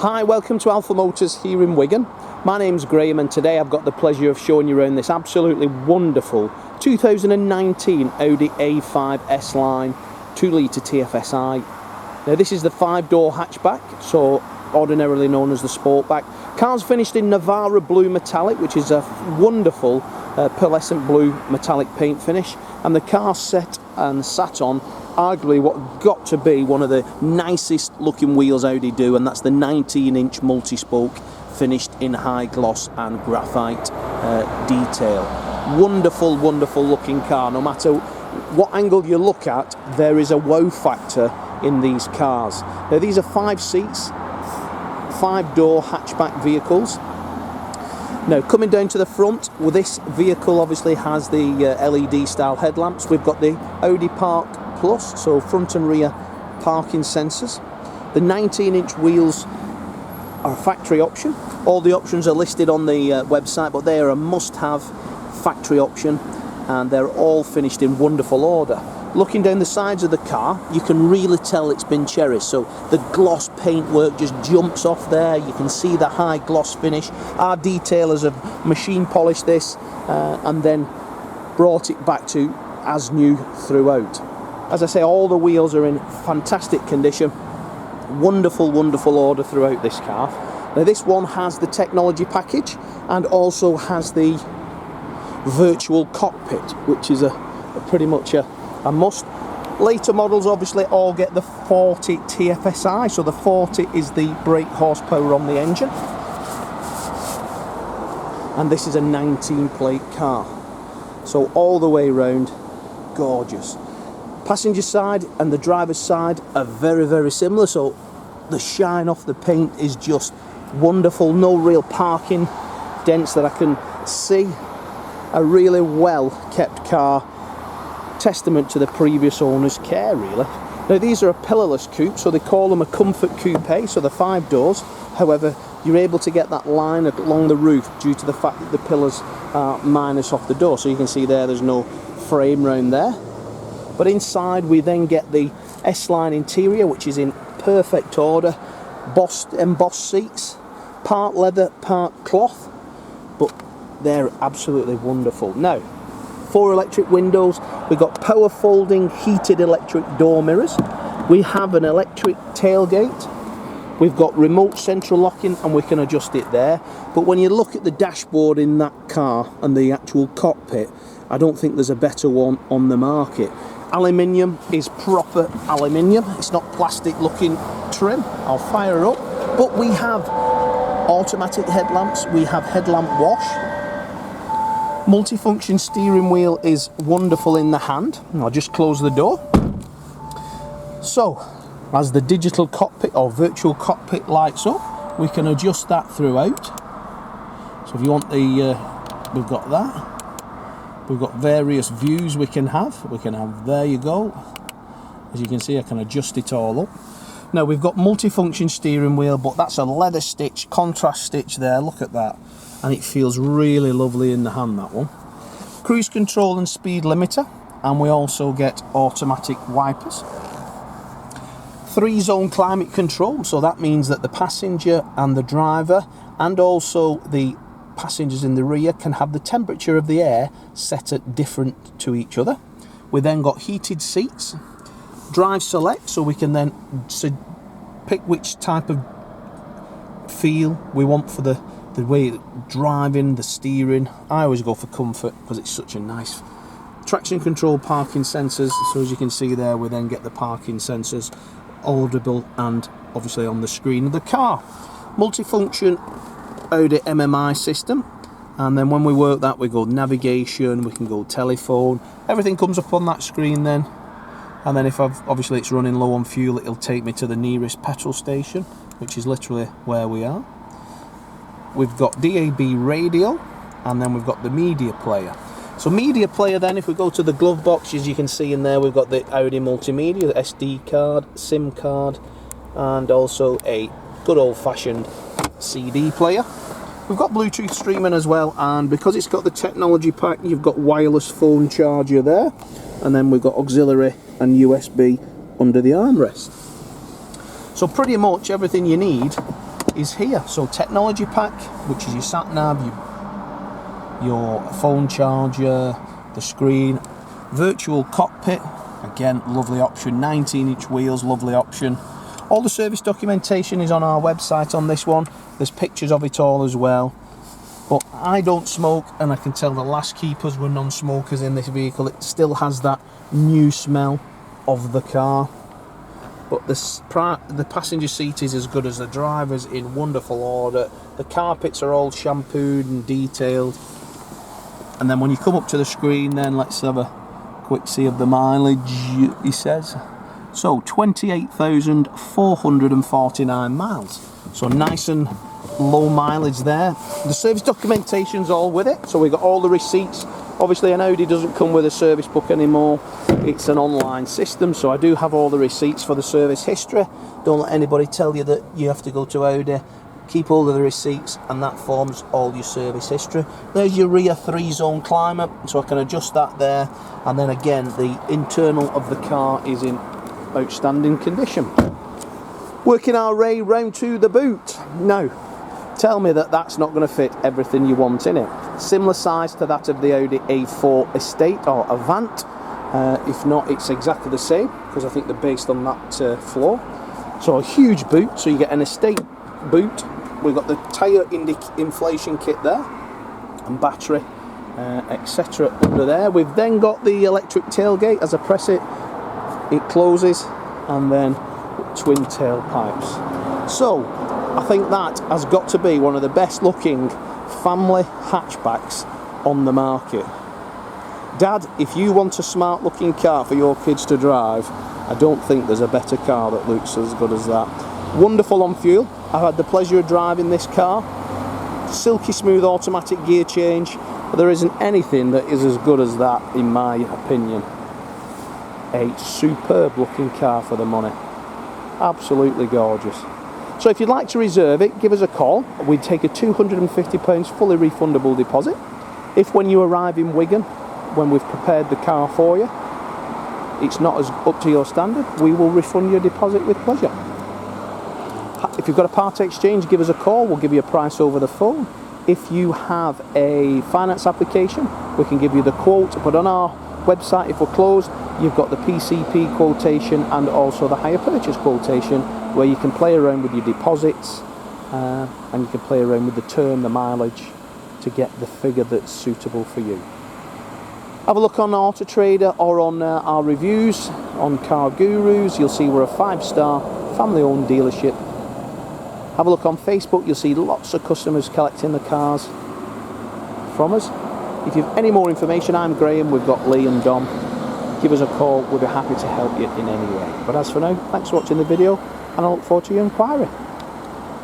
Hi, welcome to Alpha Motors here in Wigan. My name's Graham and today I've got the pleasure of showing you around this absolutely wonderful 2019 Audi A5 S-Line 2-litre TFSi. Now this is the 5-door hatchback, so ordinarily known as the Sportback. Car's finished in Navarra Blue Metallic, which is a wonderful pearlescent blue metallic paint finish, and the car set and sat on arguably what got to be one of the nicest looking wheels Audi do, and that's the 19-inch multi-spoke finished in high gloss and graphite detail. Wonderful, wonderful looking car. No matter what angle you look at, there is a wow factor in these cars. Now these are 5 seats, 5-door hatchback vehicles. Now coming down to the front, well, this vehicle obviously has the LED style headlamps. We've got the Audi Park Plus, so front and rear parking sensors. The 19-inch wheels are a factory option. All the options are listed on the website, but they are a must-have factory option, and they're all finished in wonderful order. Looking down the sides of the car, you can really tell it's been cherished, so the gloss paintwork just jumps off there. You can see the high gloss finish. Our detailers have machine polished this and then brought it back to as new throughout. As I say, all the wheels are in fantastic condition. Wonderful, wonderful order throughout this car. Now this one has the technology package and also has the Virtual Cockpit, which is pretty much a must. Later models obviously all get the 40 TFSi, so the 40 is the brake horsepower on the engine. And this is a 19 plate car. So all the way round, gorgeous. Passenger side and the driver's side are very, very similar, so the shine off the paint is just wonderful. No real parking dents that I can see. A really well kept car, testament to the previous owner's care really. Now these are a pillarless coupe, so they call them a comfort coupe, so they're 5 doors. However, you're able to get that line along the roof due to the fact that the pillars are minus off the door, so you can see there's no frame round there. But inside we then get the S-Line interior, which is in perfect order. Embossed seats, part leather, part cloth, but they're absolutely wonderful. Now, 4 electric windows, we've got power folding heated electric door mirrors, we have an electric tailgate, we've got remote central locking and we can adjust it there. But when you look at the dashboard in that car and the actual cockpit, I don't think there's a better one on the market. Aluminium is proper aluminium, it's not plastic looking trim. I'll fire up. But we have automatic headlamps, we have headlamp wash. Multifunction steering wheel is wonderful in the hand. I'll just close the door. So, as the digital cockpit or virtual cockpit lights up, we can adjust that throughout. So if you want the, we've got that. We've got various views we can have. There you go. As you can see, I can adjust it all up. Now we've got multifunction steering wheel, but that's a leather stitch, contrast stitch there, look at that. And it feels really lovely in the hand, that one. Cruise control and speed limiter, and we also get automatic wipers. 3-zone climate control, so that means that the passenger and the driver and also the passengers in the rear can have the temperature of the air set at different to each other. We then got heated seats, drive select, so we can then pick which type of feel we want for the way driving, the steering. I always go for comfort because it's such a nice traction control, parking sensors. So as you can see there, we then get the parking sensors audible and obviously on the screen of the car. Multifunction Audi MMI system, and then when we work that, we go navigation, we can go telephone, everything comes up on that screen then. And then if obviously it's running low on fuel, it'll take me to the nearest petrol station, which is literally where we are. We've got DAB radio, and then we've got the media player. So media player then, if we go to the glove box, as you can see in there, we've got the Audi multimedia, the SD card, SIM card, and also a good old-fashioned CD player. We've got Bluetooth streaming as well, and because it's got the technology pack, you've got wireless phone charger there, and then we've got auxiliary and USB under the armrest. So pretty much everything you need is here. So technology pack, which is your sat nav, your phone charger, the screen, virtual cockpit, again lovely option, 19-inch wheels, lovely option. All the service documentation is on our website on this one. There's pictures of it all as well. But I don't smoke, and I can tell the last keepers were non-smokers in this vehicle. It still has that new smell of the car. But the passenger seat is as good as the driver's, in wonderful order. The carpets are all shampooed and detailed. And then when you come up to the screen, then let's have a quick see of the mileage, he says. So 28,449 miles. So nice and low mileage there. The service documentation's all with it, so we've got all the receipts. Obviously an Audi doesn't come with a service book anymore, it's an online system, so I do have all the receipts for the service history. Don't let anybody tell you that you have to go to Audi. Keep all of the receipts, and that forms all your service history. There's your rear 3-zone climate, so I can adjust that there. And then again, the internal of the car is in outstanding condition. Working our way round to the boot. Now, tell me that that's not going to fit everything you want in it. Similar size to that of the Audi A4 Estate or Avant. If not, it's exactly the same, because I think they're based on that floor. So a huge boot, so you get an Estate boot. We've got the tyre inflation kit there, and battery, etc. under there. We've then got the electric tailgate. As I press it, it closes, and then twin tailpipes. So I think that has got to be one of the best looking family hatchbacks on the market. Dad, if you want a smart looking car for your kids to drive, I don't think there's a better car that looks as good as that. Wonderful on fuel. I've had the pleasure of driving this car. Silky smooth automatic gear change, but there isn't anything that is as good as that in my opinion. A superb looking car for the money. Absolutely gorgeous. So if you'd like to reserve it, give us a call. We'd take a £250 fully refundable deposit. If when you arrive in Wigan, when we've prepared the car for you, it's not as up to your standard, we will refund your deposit with pleasure. If you've got a part exchange, give us a call. We'll give you a price over the phone. If you have a finance application, we can give you the quote. But on our website, if we're closed, you've got the PCP quotation and also the hire purchase quotation, where you can play around with your deposits and you can play around with the term, the mileage, to get the figure that's suitable for you. Have a look on Auto Trader or on our reviews on Car Gurus. You'll see we're a 5-star family-owned dealership. Have a look on Facebook. You'll see lots of customers collecting the cars from us. If you have any more information, I'm Graham. We've got Lee and Dom. Give us a call. We'll be happy to help you in any way. But as for now, thanks for watching the video, and I look forward to your inquiry.